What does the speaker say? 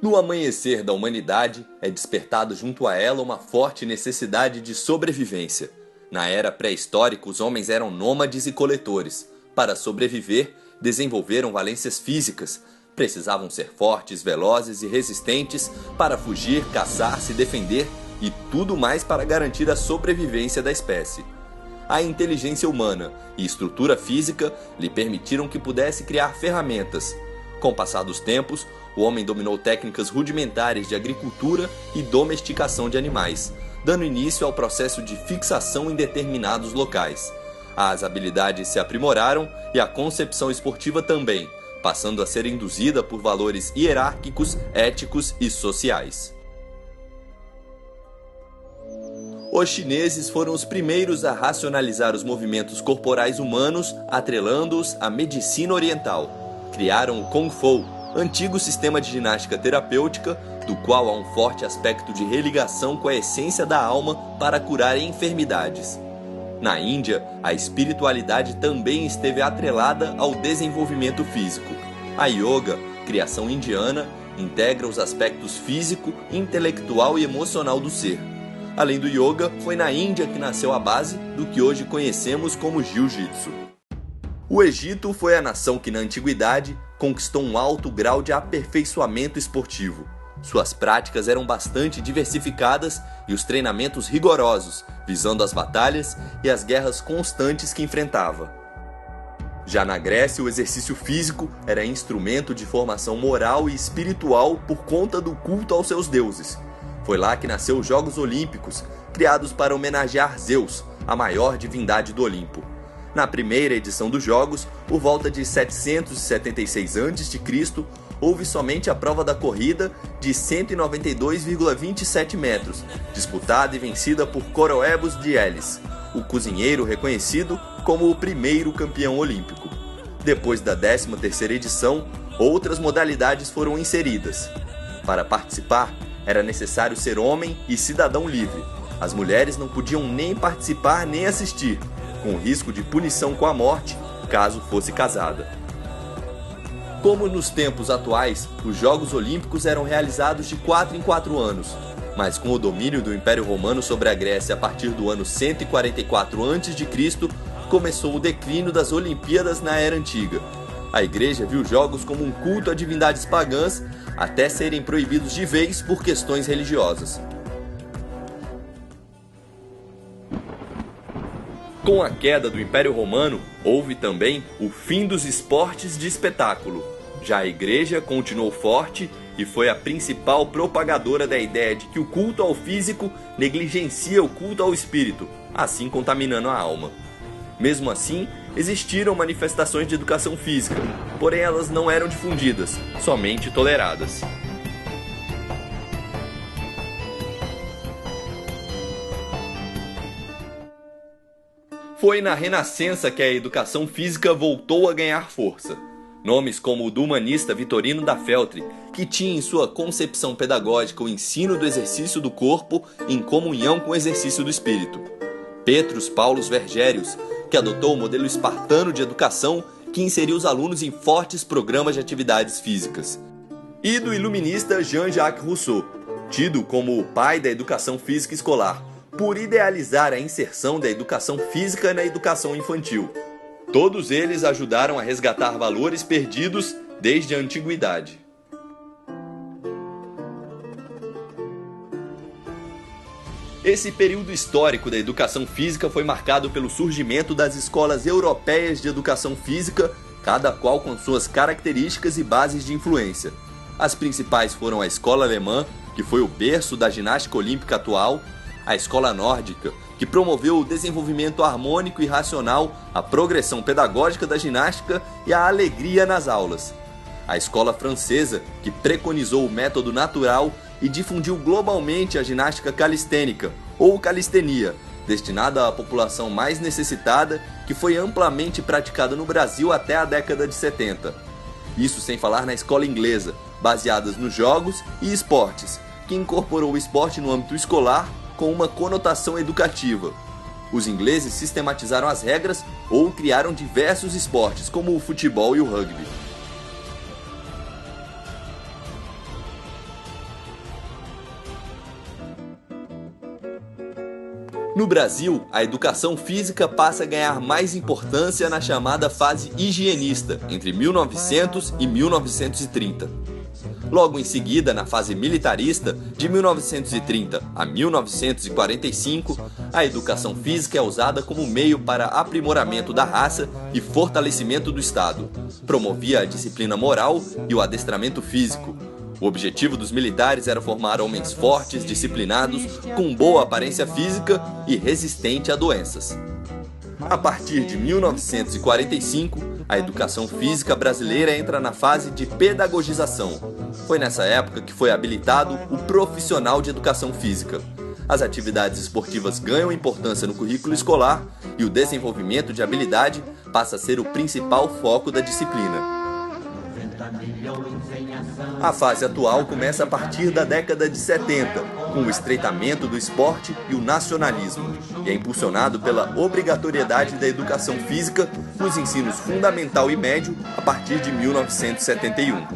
No amanhecer da humanidade, é despertada junto a ela uma forte necessidade de sobrevivência. Na era pré-histórica, os homens eram nômades e coletores. Para sobreviver, desenvolveram valências físicas. Precisavam ser fortes, velozes e resistentes para fugir, caçar, se defender e tudo mais para garantir a sobrevivência da espécie. A inteligência humana e estrutura física lhe permitiram que pudesse criar ferramentas. Com o passar dos tempos, o homem dominou técnicas rudimentares de agricultura e domesticação de animais, dando início ao processo de fixação em determinados locais. As habilidades se aprimoraram e a concepção esportiva também, passando a ser induzida por valores hierárquicos, éticos e sociais. Os chineses foram os primeiros a racionalizar os movimentos corporais humanos, atrelando-os à medicina oriental. Criaram o Kung Fu, antigo sistema de ginástica terapêutica, do qual há um forte aspecto de religação com a essência da alma para curar enfermidades. Na Índia, a espiritualidade também esteve atrelada ao desenvolvimento físico. A yoga, criação indiana, integra os aspectos físico, intelectual e emocional do ser. Além do yoga, foi na Índia que nasceu a base do que hoje conhecemos como jiu-jitsu. O Egito foi a nação que na antiguidade conquistou um alto grau de aperfeiçoamento esportivo. Suas práticas eram bastante diversificadas e os treinamentos rigorosos, visando as batalhas e as guerras constantes que enfrentava. Já na Grécia, o exercício físico era instrumento de formação moral e espiritual por conta do culto aos seus deuses. Foi lá que nasceu os Jogos Olímpicos, criados para homenagear Zeus, a maior divindade do Olimpo. Na primeira edição dos Jogos, por volta de 776 a.C., houve somente a prova da corrida de 192,27 metros, disputada e vencida por Coroebus de Elis, o cozinheiro reconhecido como o primeiro campeão olímpico. Depois da 13ª edição, outras modalidades foram inseridas. Para participar, era necessário ser homem e cidadão livre. As mulheres não podiam nem participar nem assistir, com risco de punição com a morte, caso fosse casada. Como nos tempos atuais, os Jogos Olímpicos eram realizados de 4 em 4 anos, mas com o domínio do Império Romano sobre a Grécia a partir do ano 144 a.C., começou o declínio das Olimpíadas na Era Antiga. A Igreja viu os Jogos como um culto a divindades pagãs, até serem proibidos de vez por questões religiosas. Com a queda do Império Romano, houve também o fim dos esportes de espetáculo. Já a Igreja continuou forte e foi a principal propagadora da ideia de que o culto ao físico negligencia o culto ao espírito, assim contaminando a alma. Mesmo assim, existiram manifestações de educação física, porém elas não eram difundidas, somente toleradas. Foi na Renascença que a educação física voltou a ganhar força. Nomes como o do humanista Vitorino da Feltre, que tinha em sua concepção pedagógica o ensino do exercício do corpo em comunhão com o exercício do espírito. Petrus Paulus Vergérius, que adotou o modelo espartano de educação que inseriu os alunos em fortes programas de atividades físicas. E do iluminista Jean-Jacques Rousseau, tido como o pai da educação física escolar, por idealizar a inserção da educação física na educação infantil. Todos eles ajudaram a resgatar valores perdidos desde a antiguidade. Esse período histórico da educação física foi marcado pelo surgimento das escolas europeias de educação física, cada qual com suas características e bases de influência. As principais foram a escola alemã, que foi o berço da ginástica olímpica atual, a escola nórdica, que promoveu o desenvolvimento harmônico e racional, a progressão pedagógica da ginástica e a alegria nas aulas. A escola francesa, que preconizou o método natural e difundiu globalmente a ginástica calistênica, ou calistenia, destinada à população mais necessitada, que foi amplamente praticada no Brasil até a década de 70. Isso sem falar na escola inglesa, baseadas nos jogos e esportes, que incorporou o esporte no âmbito escolar com uma conotação educativa. Os ingleses sistematizaram as regras ou criaram diversos esportes, como o futebol e o rugby. No Brasil, a educação física passa a ganhar mais importância na chamada fase higienista, entre 1900 e 1930. Logo em seguida, na fase militarista, de 1930 a 1945, a educação física é usada como meio para aprimoramento da raça e fortalecimento do Estado. Promovia a disciplina moral e o adestramento físico. O objetivo dos militares era formar homens fortes, disciplinados, com boa aparência física e resistente a doenças. A partir de 1945, a educação física brasileira entra na fase de pedagogização. Foi nessa época que foi habilitado o profissional de educação física. As atividades esportivas ganham importância no currículo escolar e o desenvolvimento de habilidade passa a ser o principal foco da disciplina. A fase atual começa a partir da década de 70, com o estreitamento do esporte e o nacionalismo, e é impulsionado pela obrigatoriedade da educação física nos ensinos fundamental e médio a partir de 1971.